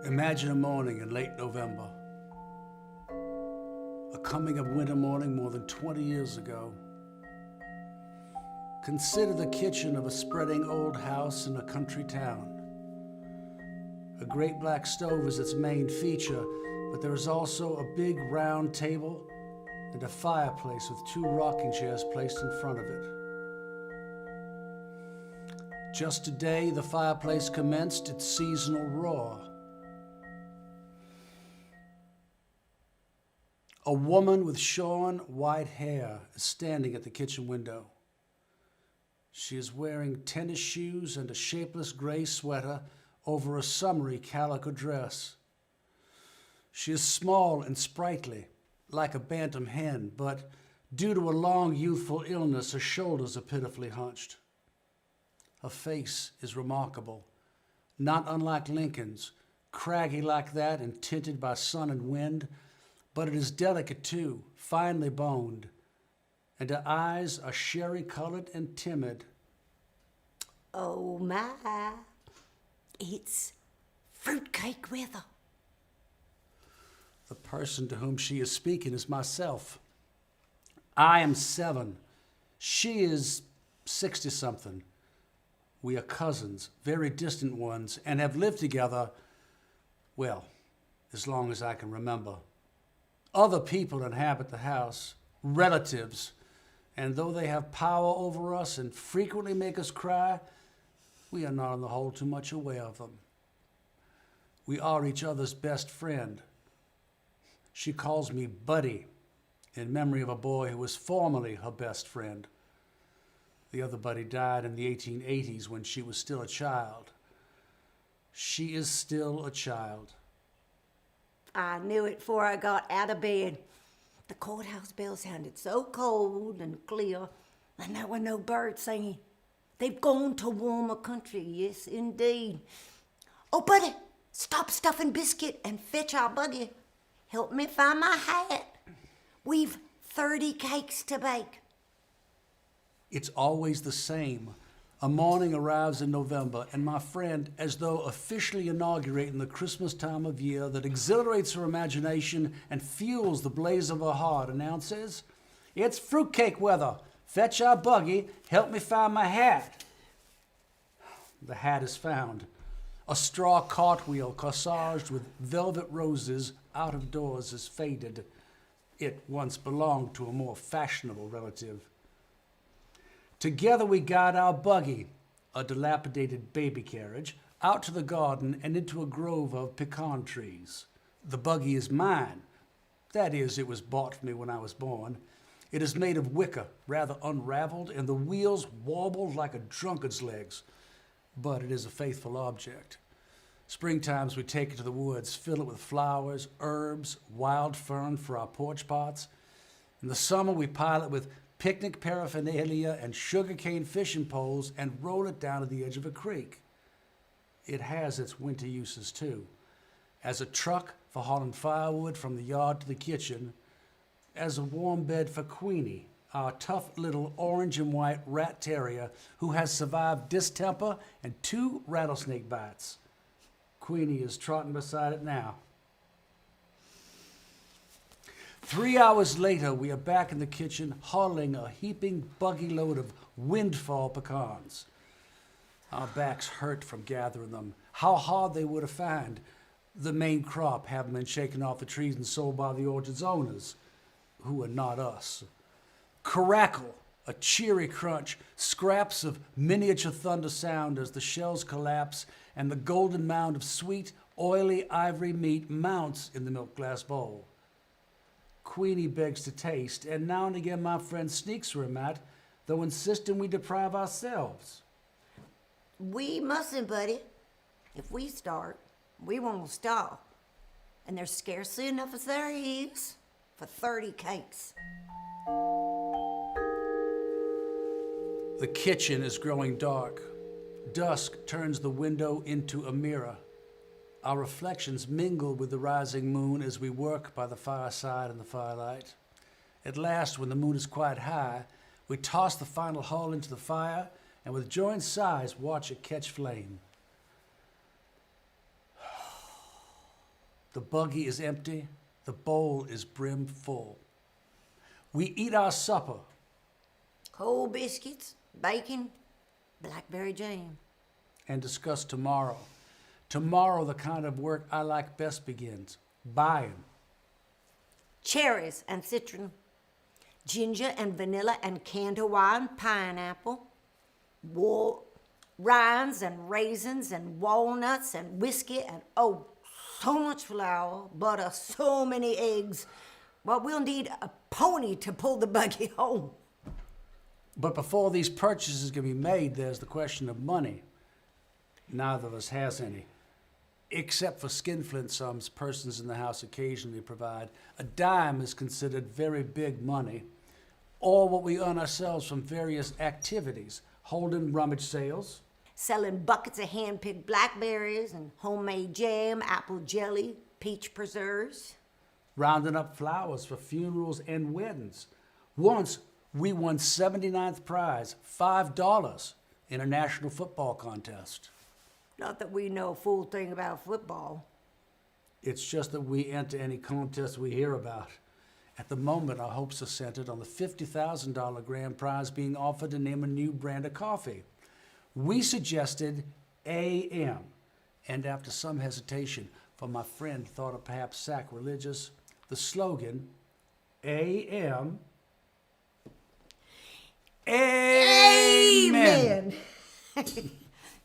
Imagine a morning in late November, a coming of winter morning more than 20 years ago. Consider the kitchen of a spreading old house in a country town. A great black stove is its main feature, but there is also a big round table and a fireplace with 2 rocking chairs placed in front of it. Just today, the fireplace commenced its seasonal roar. A woman with shorn white hair is standing at the kitchen window. She is wearing tennis shoes and a shapeless gray sweater over a summery calico dress. She is small and sprightly, like a bantam hen, but due to a long youthful illness, her shoulders are pitifully hunched. Her face is remarkable, not unlike Lincoln's, craggy like that and tinted by sun and wind, but it is delicate too, finely boned, and her eyes are sherry-colored and timid. Oh my, it's fruitcake weather. The person to whom she is speaking is myself. I am 7. She is 60-something. We are cousins, very distant ones, and have lived together, well, as long as I can remember. Other people inhabit the house, relatives, and though they have power over us and frequently make us cry, we are not on the whole too much aware of them. We are each other's best friend. She calls me Buddy, in memory of a boy who was formerly her best friend. The other Buddy died in the 1880s when she was still a child. She is still a child. I knew it before I got out of bed. The courthouse bell sounded so cold and clear, and there were no birds singing. They've gone to warmer country, yes, indeed. Oh, Buddy, stop stuffing biscuit and fetch our buggy. Help me find my hat. We've 30 cakes to bake. It's always the same. A morning arrives in November, and my friend, as though officially inaugurating the Christmas time of year that exhilarates her imagination and fuels the blaze of her heart, announces, "It's fruitcake weather. Fetch our buggy. Help me find my hat." The hat is found. A straw cartwheel corsaged with velvet roses out of doors is faded. It once belonged to a more fashionable relative. Together we guide our buggy, a dilapidated baby carriage, out to the garden and into a grove of pecan trees. The buggy is mine. That is, it was bought for me when I was born. It is made of wicker, rather unraveled, and the wheels wobbled like a drunkard's legs. But it is a faithful object. Springtimes we take it to the woods, fill it with flowers, herbs, wild fern for our porch pots. In the summer we pile it with picnic paraphernalia and sugarcane fishing poles and roll it down to the edge of a creek. It has its winter uses too, as a truck for hauling firewood from the yard to the kitchen, as a warm bed for Queenie, our tough little orange and white rat terrier who has survived distemper and 2 rattlesnake bites. Queenie is trotting beside it now. 3 hours later, we are back in the kitchen hauling a heaping buggy load of windfall pecans. Our backs hurt from gathering them. How hard they were to find. The main crop having been shaken off the trees and sold by the orchard's owners, who are not us. Crackle, a cheery crunch, scraps of miniature thunder sound as the shells collapse and the golden mound of sweet, oily ivory meat mounts in the milk glass bowl. Queenie begs to taste, and now and again my friend sneaks her a mat, though insisting we deprive ourselves. We mustn't, Buddy. If we start, we won't stop. And there's scarcely enough as there is for 30 cakes. The kitchen is growing dark. Dusk turns the window into a mirror. Our reflections mingle with the rising moon as we work by the fireside in the firelight. At last, when the moon is quite high, we toss the final hull into the fire and with joined sighs watch it catch flame. The buggy is empty, the bowl is brim full. We eat our supper. Cold biscuits, bacon, blackberry jam. And discuss tomorrow. Tomorrow, the kind of work I like best begins. Buying. Cherries and citron. Ginger and vanilla and candy wine, pineapple. Rinds and raisins and walnuts and whiskey and oh, so much flour, butter, so many eggs. Well, we'll need a pony to pull the buggy home. But before these purchases can be made, there's the question of money. Neither of us has any. Except for skinflint sums persons in the house occasionally provide. A dime is considered very big money, or what we earn ourselves from various activities, holding rummage sales, Selling buckets of hand-picked blackberries and homemade jam, apple jelly, peach preserves. rounding up flowers for funerals and weddings. Once, we won 79th prize, $5, in a national football contest. Not that we know a full thing about football. It's just that we enter any contest we hear about. At the moment, our hopes are centered on the $50,000 grand prize being offered to name a new brand of coffee. We suggested AM, and after some hesitation, for my friend thought it perhaps sacrilegious, the slogan, AM, Amen.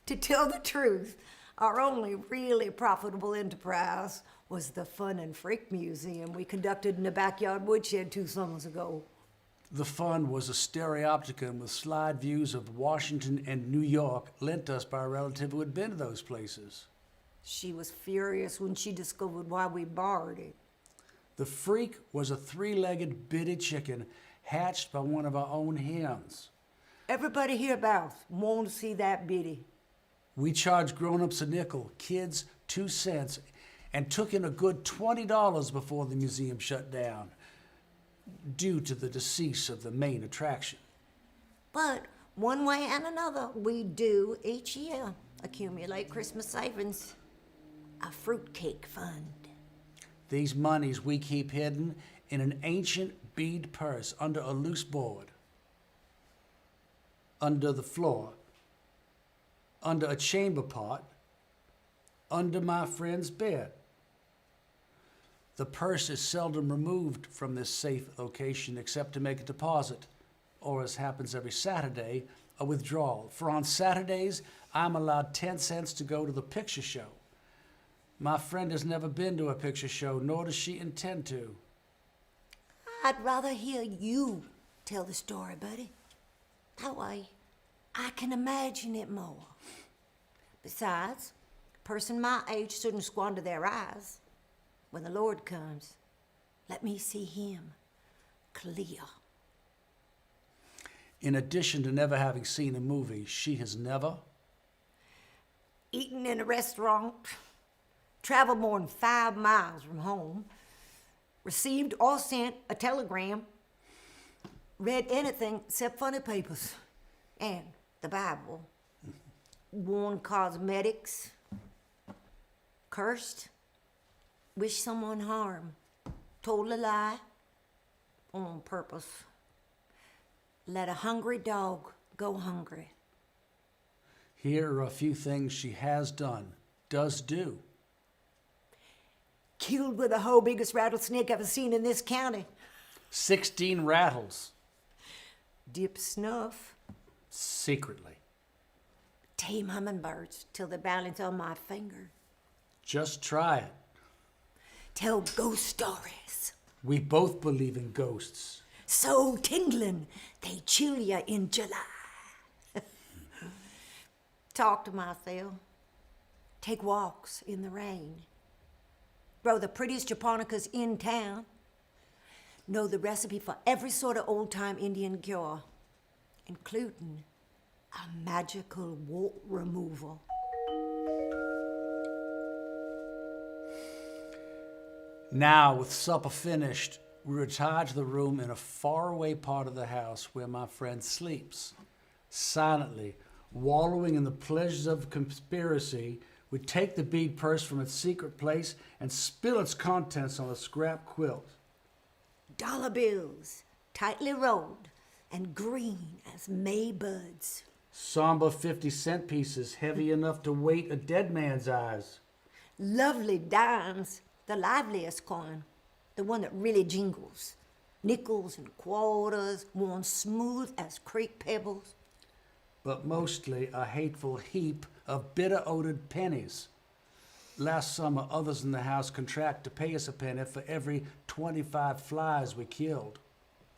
To tell the truth, our only really profitable enterprise was the Fun and Freak Museum we conducted in the backyard woodshed 2 summers ago. The fun was a stereopticon with slide views of Washington and New York lent us by a relative who had been to those places. She was furious when she discovered why we borrowed it. The freak was a 3-legged bitty chicken hatched by one of our own hens. Everybody hereabouts wanted to see that biddy. We charged grown-ups a nickel, kids 2 cents, and took in a good $20 before the museum shut down, due to the decease of the main attraction. But one way and another, we do each year accumulate Christmas savings. A fruitcake fund. These monies we keep hidden in an ancient bead purse under a loose board, under the floor, under a chamber pot, under my friend's bed. The purse is seldom removed from this safe location except to make a deposit, or as happens every Saturday, a withdrawal. For on Saturdays, I'm allowed 10 cents to go to the picture show. My friend has never been to a picture show, nor does she intend to. I'd rather hear you tell the story, buddy. That way, I can imagine it more. Besides, a person my age shouldn't squander their eyes. When the Lord comes, let me see him clear. In addition to never having seen a movie, she has never Eaten in a restaurant, traveled more than 5 miles from home, received or sent a telegram, read anything except funny papers and the Bible, worn cosmetics, cursed, wished someone harm, told a lie on purpose, let a hungry dog go hungry. Here are a few things she has done, does do. Killed with the whole biggest rattlesnake ever seen in this county. 16 rattles, Dip snuff. secretly. Tame hummingbirds till they balance on my finger. Just try it. Tell ghost stories. We both believe in ghosts. So tingling, they chill ya in July. Talk to myself. Take walks in the rain. Grow the prettiest japonicas in town. Know the recipe for every sort of old-time Indian cure, including a magical wart removal. Now, with supper finished, we retire to the room in a faraway part of the house where my friend sleeps, silently wallowing in the pleasures of conspiracy would take the bead purse from its secret place and spill its contents on a scrap quilt. Dollar bills, tightly rolled and green as May buds. Somber 50-cent pieces heavy enough to weight a dead man's eyes. Lovely dimes, the liveliest coin, the one that really jingles. Nickels and quarters, worn smooth as creek pebbles. But mostly a hateful heap of bitter-odored pennies. Last summer, others in the house contract to pay us a penny for every 25 flies we killed.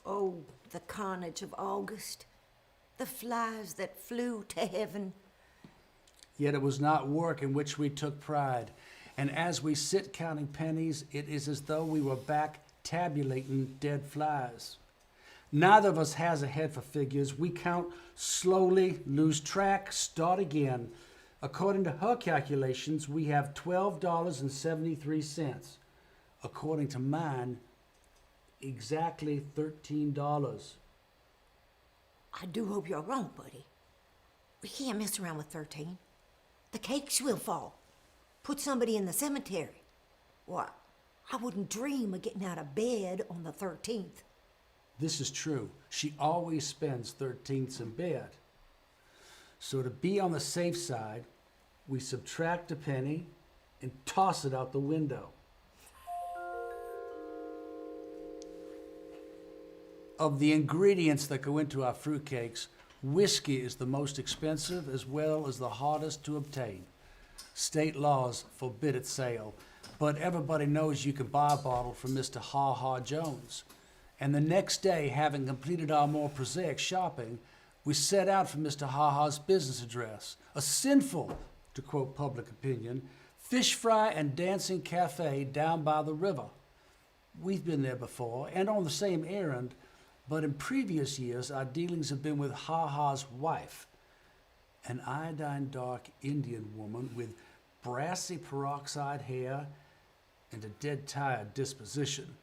Oh, the carnage of August, the flies that flew to heaven. Yet it was not work in which we took pride. And as we sit counting pennies, it is as though we were back tabulating dead flies. Neither of us has a head for figures. We count slowly, lose track, start again. According to her calculations, we have $12.73. According to mine, exactly $13. I do hope you're wrong, buddy. We can't mess around with 13. The cakes will fall. Put somebody in the cemetery. Why, I wouldn't dream of getting out of bed on the 13th. This is true. She always spends 13ths in bed. So to be on the safe side, we subtract a penny and toss it out the window. Of the ingredients that go into our fruitcakes, whiskey is the most expensive as well as the hardest to obtain. State laws forbid its sale, but everybody knows you can buy a bottle from Mr. Ha Ha Jones. And the next day, having completed our more prosaic shopping, we set out for Mr. Ha Ha's business address, a sinful, to quote public opinion, fish fry and dancing cafe down by the river. We've been there before and on the same errand, but in previous years our dealings have been with Ha Ha's wife, an iodine dark Indian woman with brassy peroxide hair and a dead tired disposition.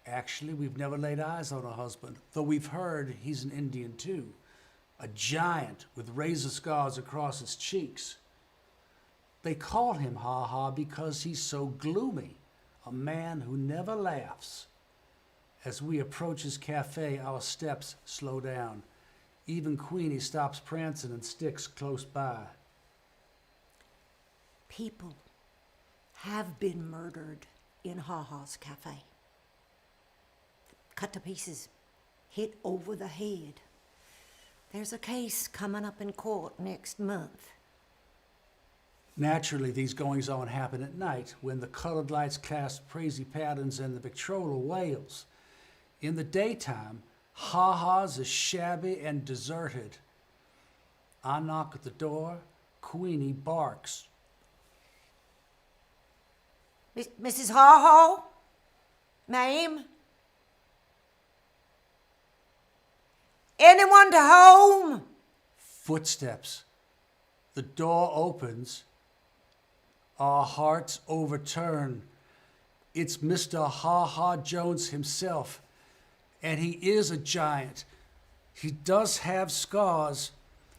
Actually, we've never laid eyes on her husband, though we've heard he's an Indian too, a giant with razor scars across his cheeks. They call him Ha Ha because he's so gloomy, a man who never laughs. As we approach his cafe, our steps slow down. Even Queenie stops prancing and sticks close by. People have been murdered in Ha Ha's cafe. Cut to pieces, hit over the head. There's a case coming up in court next month. Naturally, these goings-on happen at night when the colored lights cast crazy patterns and the Victrola wails. In the daytime, Ha Ha's is shabby and deserted. I knock at the door. Queenie barks. Mrs. Ha Ha? Ma'am? Anyone to home? Footsteps. The door opens. Our hearts overturn. It's Mr. Ha Ha Jones himself. And he is a giant. He does have scars.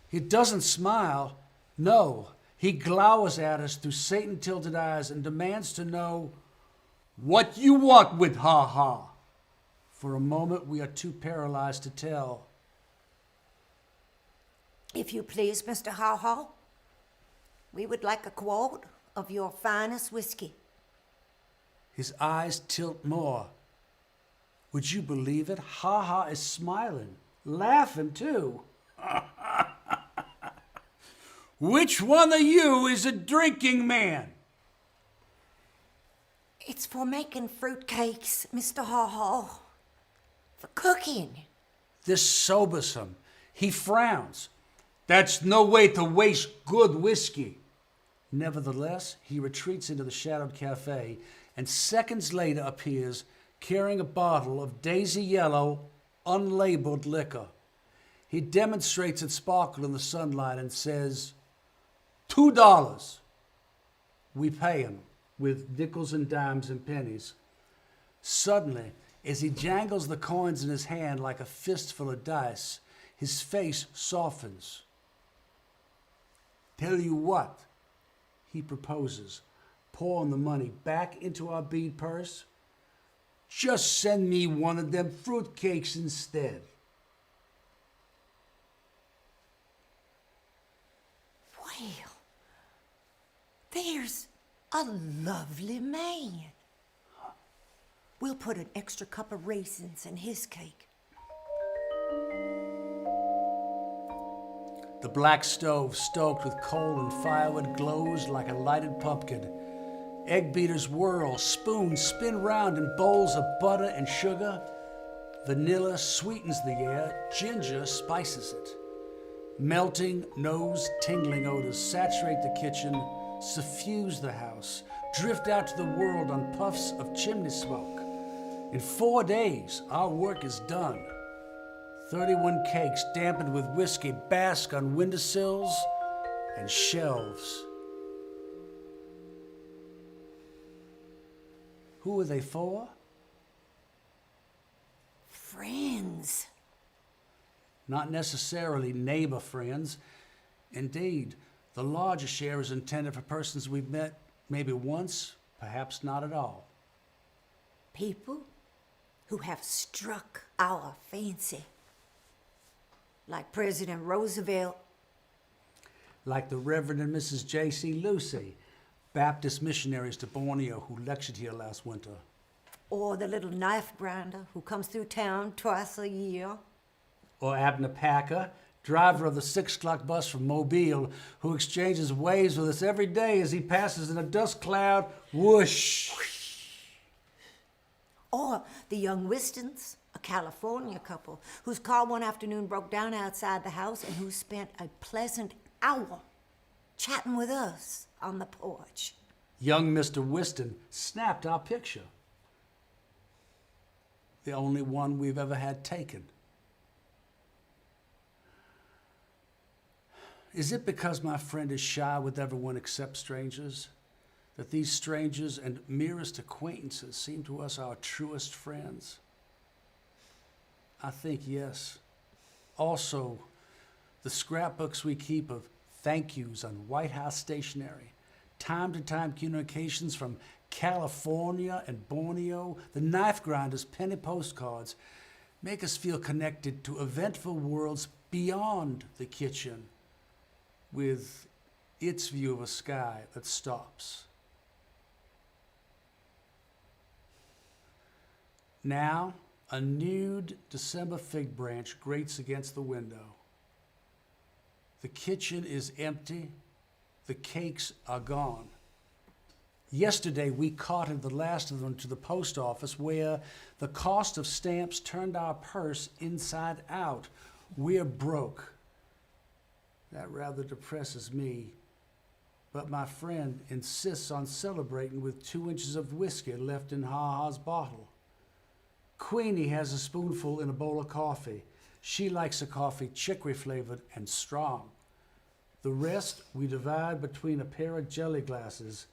He doesn't smile. No, he glowers at us through Satan-tilted eyes and demands to know what you want with Ha Ha. For a moment, we are too paralyzed to tell. If you please, Mr. Ha Ha, we would like a quart of your finest whiskey. His eyes tilt more. Would you believe it? Ha Ha is smiling, laughing too. Which one of you is a drinking man? It's for making fruitcakes, Mr. Ha Ha. For cooking. This sobers him. He frowns. That's no way to waste good whiskey. Nevertheless, he retreats into the shadowed cafe and seconds later appears carrying a bottle of daisy yellow, unlabeled liquor. He demonstrates its sparkle in the sunlight and says, $2. We pay him with nickels and dimes and pennies. Suddenly, as he jangles the coins in his hand like a fistful of dice, his face softens. Tell you what, He proposes, pouring the money back into our bead purse. Just send me one of them fruitcakes instead. Well, there's a lovely man. We'll put an extra cup of raisins in his cake. The black stove, stoked with coal and firewood, glows like a lighted pumpkin. Egg beaters whirl, spoons spin round in bowls of butter and sugar. Vanilla sweetens the air, ginger spices it. Melting, nose-tingling odors saturate the kitchen, suffuse the house, drift out to the world on puffs of chimney smoke. In 4 days, our work is done. 31 cakes dampened with whiskey bask on windowsills and shelves. Who are they for? Friends. Not necessarily neighbor friends. Indeed, the larger share is intended for persons we've met maybe once, perhaps not at all. People who have struck our fancy. Like President Roosevelt. Like the Reverend and Mrs. J.C. Lucy, Baptist missionaries to Borneo who lectured here last winter. Or the little knife grinder who comes through town twice a year. Or Abner Packer, driver of the 6 o'clock bus from Mobile, who exchanges waves with us every day as he passes in a dust cloud. Whoosh! Or the young Wistons, a California couple whose car one afternoon broke down outside the house and who spent a pleasant hour chatting with us on the porch. Young Mr. Whiston snapped our picture. The only one we've ever had taken. Is it because my friend is shy with everyone except strangers, that these strangers and merest acquaintances seem to us our truest friends? I think yes. Also, the scrapbooks we keep of thank yous on White House stationery, time-to-time communications from California and Borneo, the knife grinders' penny postcards, make us feel connected to eventful worlds beyond the kitchen, with its view of a sky that stops. Now, a nude December fig branch grates against the window. The kitchen is empty. The cakes are gone. Yesterday, we carted the last of them to the post office where the cost of stamps turned our purse inside out. We're broke. That rather depresses me. But my friend insists on celebrating with 2 inches of whiskey left in Ha-Ha's bottle. Queenie has a spoonful in a bowl of coffee. She likes a coffee chicory flavored and strong. The rest we divide between a pair of jelly glasses.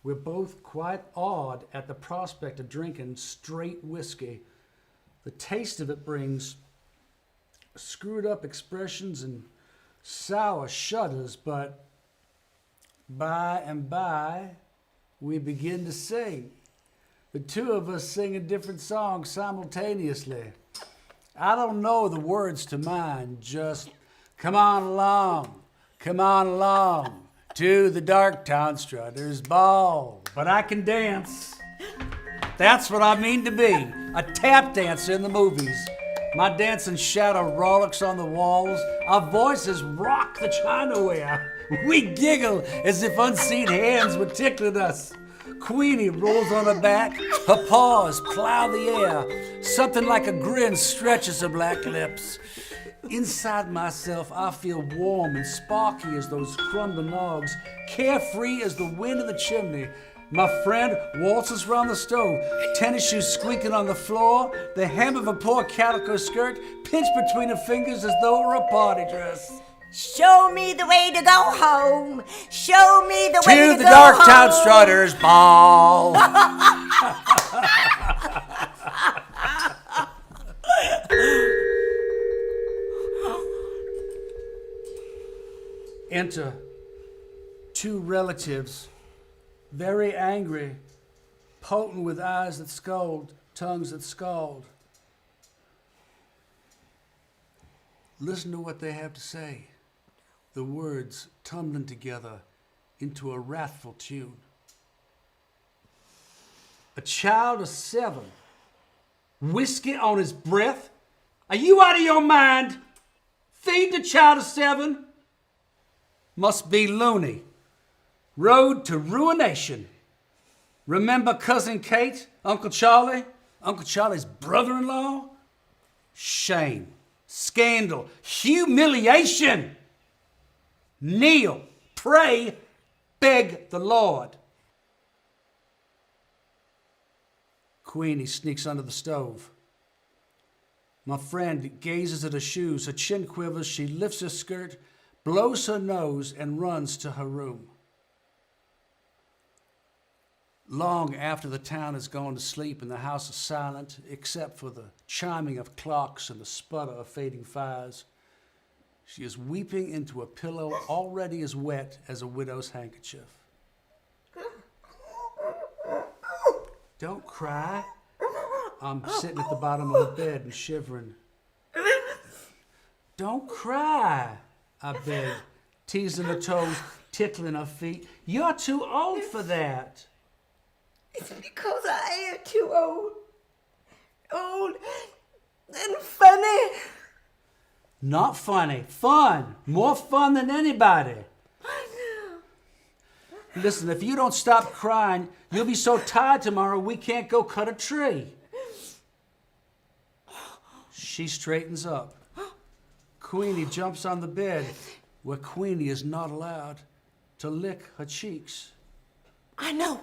We're both quite awed at the prospect of drinking straight whiskey. The taste of it brings screwed up expressions and sour shudders, but by and by we begin to sing. The two of us sing a different song simultaneously. I don't know the words to mine, just come on along to the Dark Town Strutter's Ball. But I can dance. That's what I mean to be, a tap dancer in the movies. My dancing shadow rollicks on the walls. Our voices rock the chinaware. We giggle as if unseen hands were tickling us. Queenie rolls on her back, her paws plow the air. Something like a grin stretches her black lips. Inside myself, I feel warm and sparky as those crumbling logs, carefree as the wind in the chimney. My friend waltzes round the stove, tennis shoes squeaking on the floor, the hem of a poor calico skirt pinched between her fingers as though it were a party dress. Show me the way to go home. Show me the way to go home. To the Dark Town Strutter's Ball. Enter two relatives, very angry, potent with eyes that scold, tongues that scald. Listen to what they have to say, the words tumbling together into a wrathful tune. A child of 7, whiskey on his breath? Are you out of your mind? Feed the child of 7? Must be loony. Road to ruination. Remember Cousin Kate, Uncle Charlie, Uncle Charlie's brother-in-law? Shame, scandal, humiliation. Kneel, pray, beg the Lord. Queenie sneaks under the stove. My friend gazes at her shoes. Her chin quivers. She lifts her skirt, blows her nose, and runs to her room. Long after the town has gone to sleep and the house is silent, except for the chiming of clocks and the sputter of fading fires, she is weeping into a pillow already as wet as a widow's handkerchief. Don't cry. I'm sitting at the bottom of the bed and shivering. Don't cry, I beg, teasing her toes, tickling her feet. You're too old for that. It's because I am too old. Old and funny. Not funny, fun. More fun than anybody. Listen, if you don't stop crying, you'll be so tired tomorrow we can't go cut a tree. She straightens up. Queenie jumps on the bed, where Queenie is not allowed to lick her cheeks. I know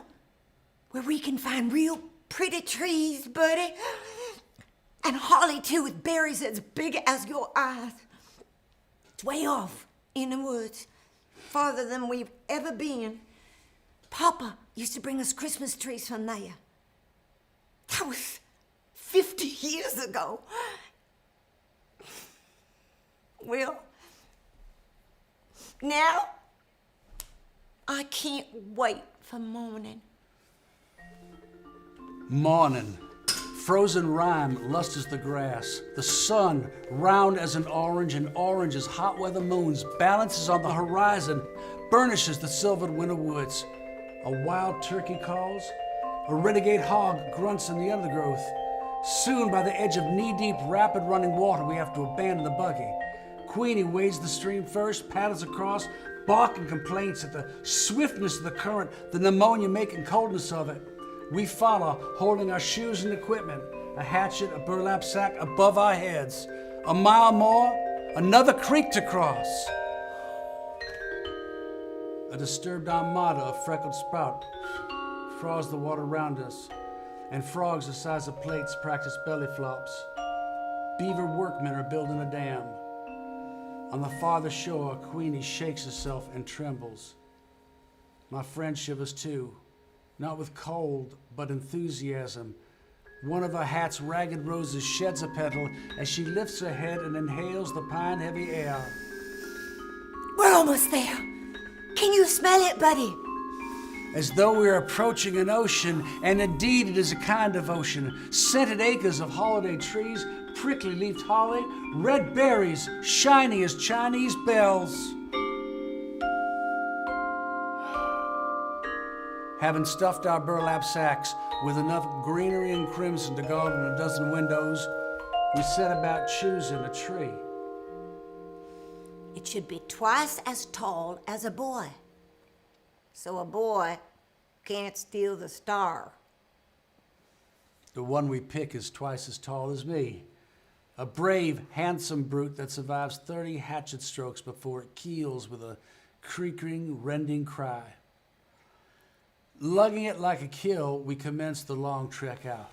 where we can find real pretty trees, buddy. And holly, too, with berries as big as your eyes. It's way off in the woods, farther than we've ever been. Papa used to bring us Christmas trees from there. That was 50 years ago. Well, now I can't wait for morning. Morning. Frozen rime lusters the grass. The sun, round as an orange and orange as hot weather moons, balances on the horizon, burnishes the silvered winter woods. A wild turkey calls. A renegade hog grunts in the undergrowth. Soon, by the edge of knee-deep, rapid running water, we have to abandon the buggy. Queenie wades the stream first, paddles across, barking complaints at the swiftness of the current, the pneumonia-making coldness of it. We follow, holding our shoes and equipment, a hatchet, a burlap sack above our heads. A mile more, another creek to cross. A disturbed armada of freckled sprout froths the water around us, and frogs the size of plates practice belly flops. Beaver workmen are building a dam. On the farther shore, Queenie shakes herself and trembles. My friend shivers too, not with cold, but enthusiasm. One of her hat's ragged roses sheds a petal as she lifts her head and inhales the pine-heavy air. We're almost there. Can you smell it, buddy? As though we are approaching an ocean, and indeed it is a kind of ocean. Scented acres of holiday trees, prickly-leafed holly, red berries, shiny as Chinese bells. Having stuffed our burlap sacks with enough greenery and crimson to garland a dozen windows, we set about choosing a tree. It should be twice as tall as a boy, so a boy can't steal the star. The one we pick is twice as tall as me. A brave, handsome brute that survives 30 hatchet strokes before it keels with a creaking, rending cry. Lugging it like a kill, we commence the long trek out.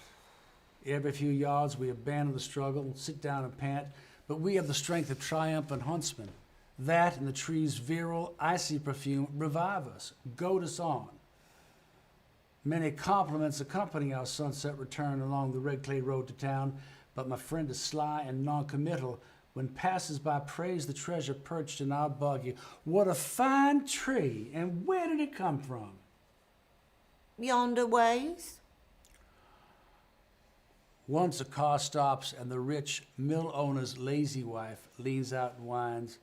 Every few yards, we abandon the struggle, sit down and pant, but we have the strength of triumphant huntsmen. That and the tree's virile, icy perfume revive us, goad us on. Many compliments accompany our sunset return along the red clay road to town, but my friend is sly and non-committal, when passers-by praise the treasure perched in our buggy. What a fine tree, and where did it come from? Yonder ways. Once a car stops and the rich mill owner's lazy wife leans out and whines,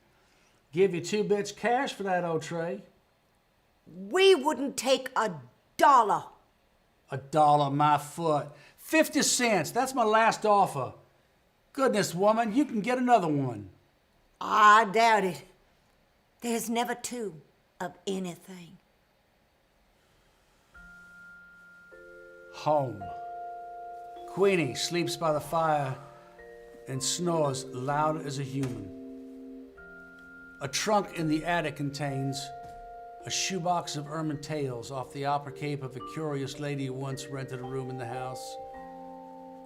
"Give you 2 bits cash for that old tray." We wouldn't take $1. $1 my foot. 50 cents, that's my last offer. Goodness, woman, you can get another one. I doubt it. There's never 2 of anything. Home. Queenie sleeps by the fire and snores loud as a human. A trunk in the attic contains a shoebox of ermine tails off the upper cape of a curious lady who once rented a room in the house.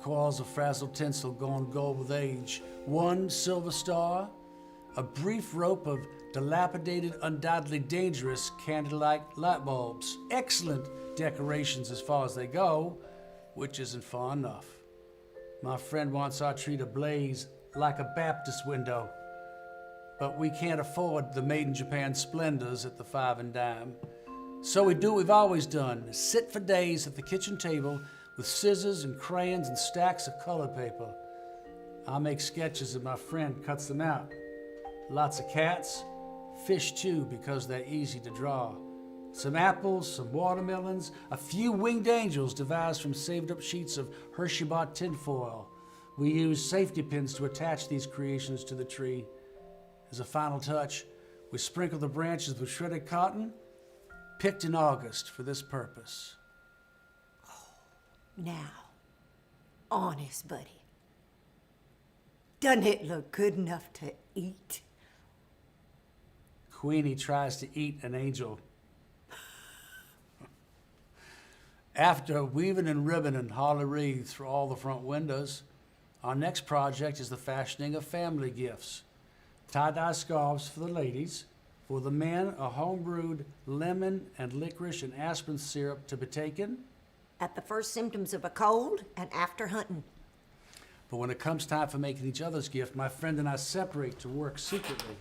Coils of frazzled tinsel gone gold with age. 1 silver star, a brief rope of dilapidated, undoubtedly dangerous candlelight light bulbs. Excellent decorations as far as they go, which isn't far enough. My friend wants our tree to blaze like a Baptist window, but we can't afford the made in Japan splendors at the 5 and dime. So we do what we've always done, sit for days at the kitchen table with scissors and crayons and stacks of colored paper. I make sketches and my friend cuts them out. Lots of cats, fish too, because they're easy to draw. Some apples, some watermelons, a few winged angels devised from saved up sheets of Hershey-bought tinfoil. We use safety pins to attach these creations to the tree. As a final touch, we sprinkle the branches with shredded cotton, picked in August for this purpose. Now, honest, buddy, doesn't it look good enough to eat? Queenie tries to eat an angel. After weaving and ribbon and holly wreaths for all the front windows, our next project is the fashioning of family gifts. Tie-dye scarves for the ladies. For the men, a home-brewed lemon and licorice and aspirin syrup to be taken. At the first symptoms of a cold and after hunting. But when it comes time for making each other's gift, my friend and I separate to work secretly.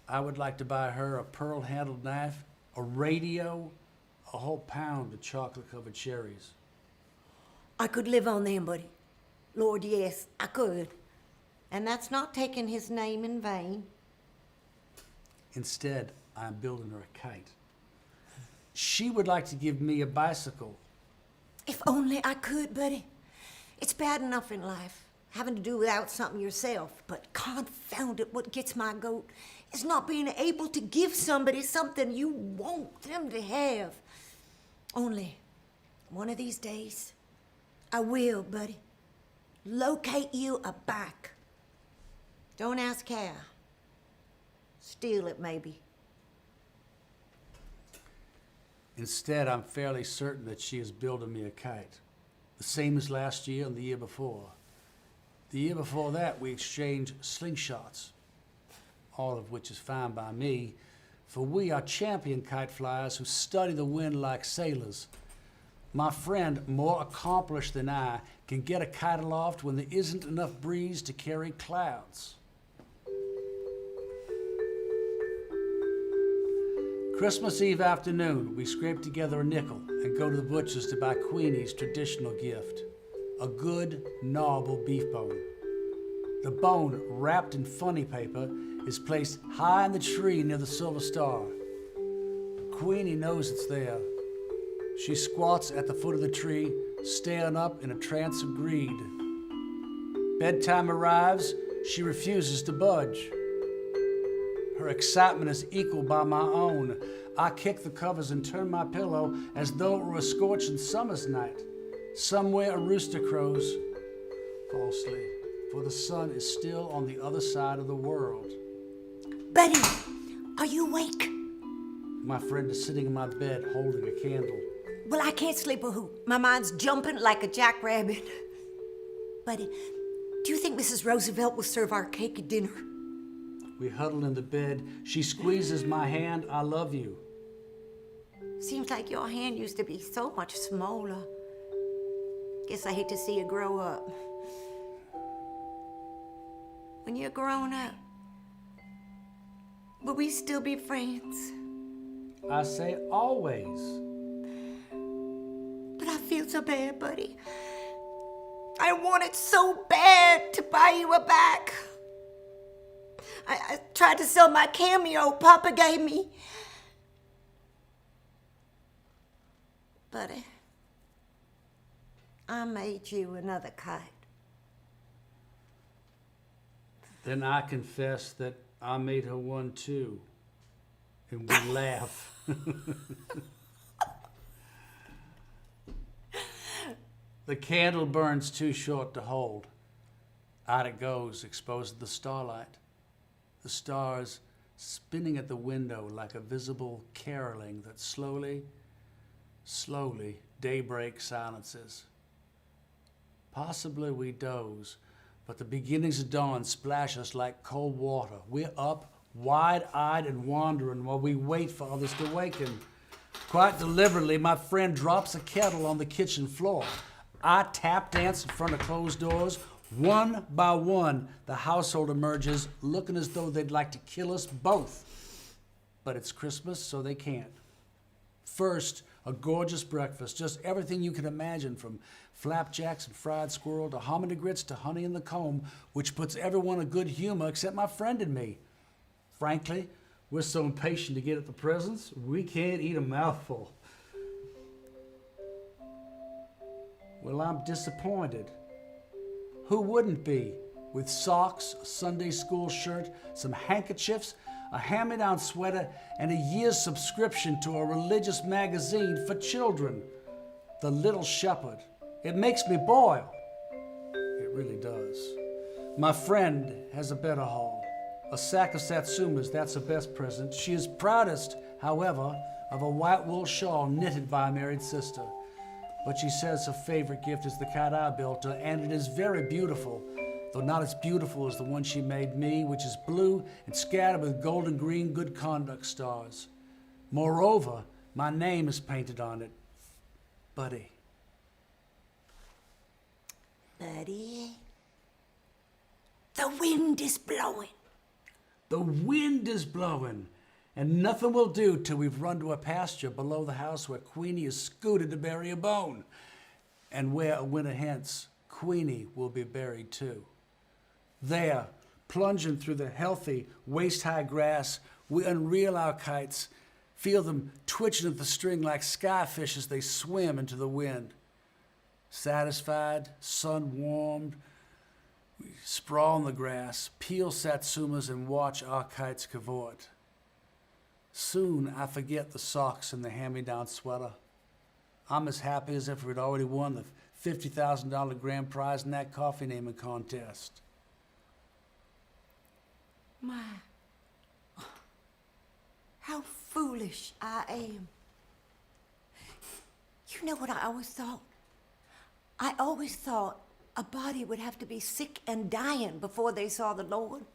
I would like to buy her a pearl-handled knife, a radio, a whole pound of chocolate-covered cherries. I could live on them, buddy. Lord, yes, I could. And that's not taking his name in vain. Instead, I'm building her a kite. She would like to give me a bicycle. If only I could, buddy. It's bad enough in life, having to do without something yourself. But confound it, what gets my goat is not being able to give somebody something you want them to have. Only, one of these days, I will, buddy, locate you a bike. Don't ask how. Steal it, maybe. Instead, I'm fairly certain that she is building me a kite. The same as last year and the year before. The year before that, we exchanged slingshots, all of which is fine by me, for we are champion kite flyers who study the wind like sailors. My friend, more accomplished than I, can get a kite aloft when there isn't enough breeze to carry clouds. Christmas Eve afternoon, we scrape together a nickel and go to the butcher's to buy Queenie's traditional gift, a good, gnawable beef bone. The bone, wrapped in funny paper, is placed high in the tree near the silver star. Queenie knows it's there. She squats at the foot of the tree, staring up in a trance of greed. Bedtime arrives, she refuses to budge. Her excitement is equal by my own. I kick the covers and turn my pillow as though it were a scorching summer's night. Somewhere a rooster crows, falsely, for the sun is still on the other side of the world. Buddy, are you awake? My friend is sitting in my bed holding a candle. Well, I can't sleep a hoot. My mind's jumping like a jackrabbit. Buddy, do you think Mrs. Roosevelt will serve our cake at dinner? We huddle in the bed. She squeezes my hand. I love you. Seems like your hand used to be so much smaller. Guess I hate to see you grow up. when you're grown up, will we still be friends? I say always. But I feel so bad, buddy. I wanted so bad to buy you a back. I tried to sell my cameo Papa gave me. Buddy, I made you another kite. Then I confess that I made her one too. And we laugh. The candle burns too short to hold. Out it goes, exposed to the starlight. The stars spinning at the window like a visible caroling that slowly, daybreak silences. Possibly we doze, but the beginnings of dawn splash us like cold water. We're up, wide-eyed and wandering while we wait for others to waken. Quite deliberately, my friend drops a kettle on the kitchen floor. I tap dance in front of closed doors. One by one, the household emerges, looking as though they'd like to kill us both. But it's Christmas, so they can't. First, a gorgeous breakfast, just everything you can imagine, from flapjacks and fried squirrel to hominy grits to honey in the comb, which puts everyone in good humor except my friend and me. Frankly, we're so impatient to get at the presents, we can't eat a mouthful. Well, I'm disappointed. Who wouldn't be? With socks, a Sunday school shirt, some handkerchiefs, a hand-me-down sweater, and a year's subscription to a religious magazine for children. The Little Shepherd. It makes me boil. It really does. My friend has a better haul. A sack of satsumas, that's her best present. She is proudest, however, of a white wool shawl knitted by a married sister. But she says her favorite gift is the kite I built her, and it is very beautiful, though not as beautiful as the one she made me, which is blue and scattered with gold and green good conduct stars. Moreover, my name is painted on it, Buddy. Buddy, the wind is blowing. The wind is blowing, and nothing will do till we've run to a pasture below the house where Queenie is scooted to bury a bone, and where a winter hence Queenie will be buried too. There, plunging through the healthy, waist-high grass, we unreel our kites, feel them twitching at the string like skyfish as they swim into the wind. Satisfied, sun-warmed, we sprawl on the grass, peel satsumas, and watch our kites cavort. Soon I forget the socks and the hand-me-down sweater. I'm as happy as if we'd already won the $50,000 grand prize in that coffee naming contest. My, how foolish I am. You know what I always thought? I always thought a body would have to be sick and dying before they saw the Lord.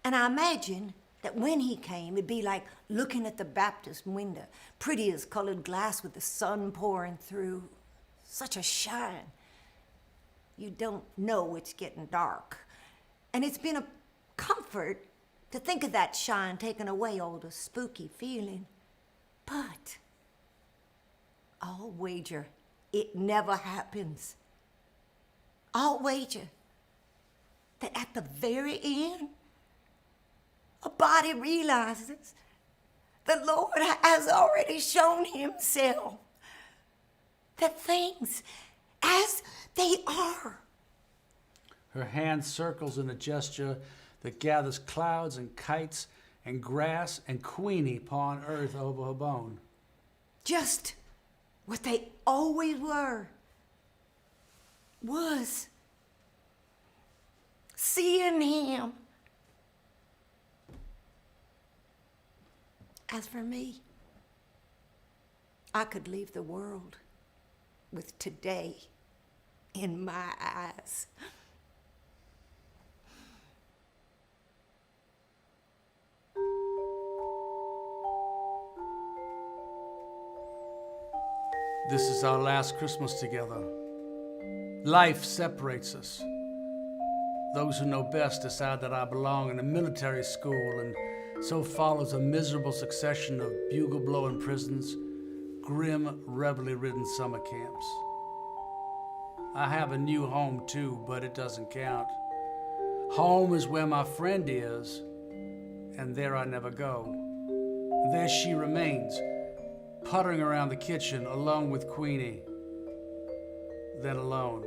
And I imagined that when he came, it'd be like looking at the Baptist window, pretty as colored glass with the sun pouring through. Such a shine. You don't know it's getting dark. And it's been a comfort to think of that shine taking away all the spooky feeling. But I'll wager it never happens. I'll wager that at the very end, a body realizes the Lord has already shown himself that things as they are. Her hand circles in a gesture that gathers clouds and kites and grass and Queenie pawing earth over her bone. Just what they always were. Was seeing him. As for me, I could leave the world with today in my eyes. This is our last Christmas together. Life separates us. Those who know best decide that I belong in a military school, and so follows a miserable succession of bugle-blowing prisons, grim, reveille-ridden summer camps. I have a new home too, but it doesn't count. Home is where my friend is, and there I never go. There she remains, puttering around the kitchen alone with Queenie, then alone.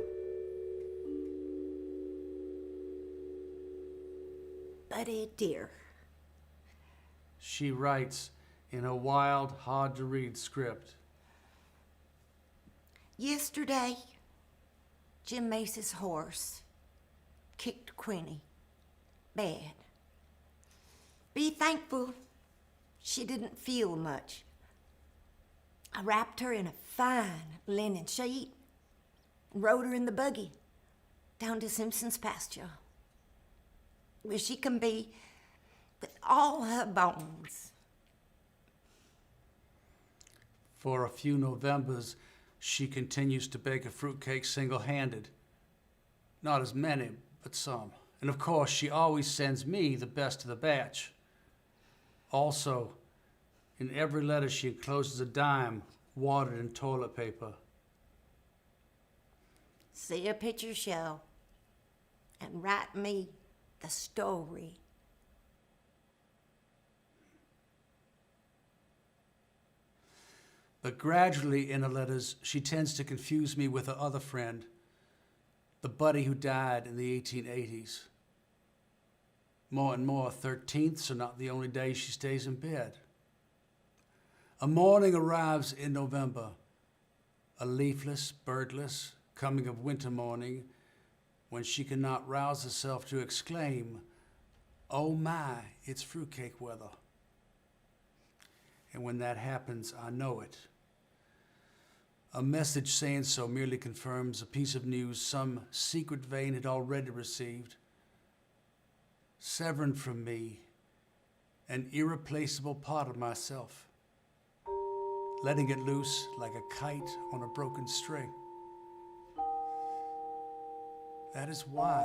Buddy dear, She writes in a wild, hard-to-read script. yesterday, Jim Mace's horse kicked Queenie bad. Be thankful she didn't feel much. I wrapped her in a fine linen sheet and rode her in the buggy down to Simpson's pasture, where she can be with all her bones. For a few Novembers, she continues to bake a fruitcake single-handed. Not as many, but some. And of course, she always sends me the best of the batch. Also, in every letter she encloses a dime watered in toilet paper. See a picture show and write me the story. But gradually in her letters, she tends to confuse me with her other friend, the buddy who died in the 1880s. More and more, 13ths are not the only days she stays in bed. A morning arrives in November, a leafless, birdless, coming of winter morning, when she cannot rouse herself to exclaim, "Oh my, it's fruitcake weather." And when that happens, I know it. A message saying so merely confirms a piece of news some secret vein had already received, severing from me an irreplaceable part of myself, letting it loose like a kite on a broken string. That is why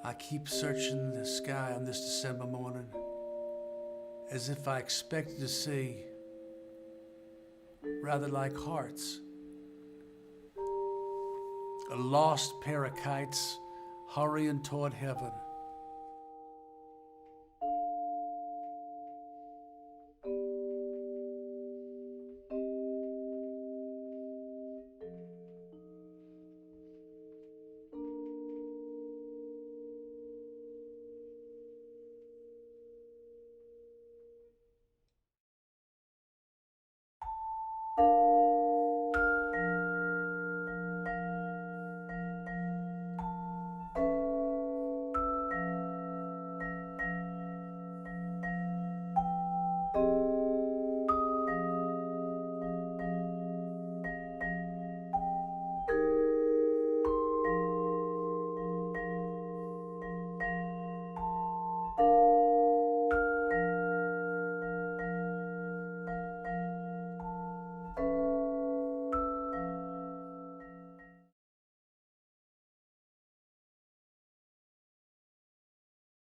I keep searching the sky on this December morning, as if I expected to see, rather like hearts, a lost pair of kites hurrying toward heaven.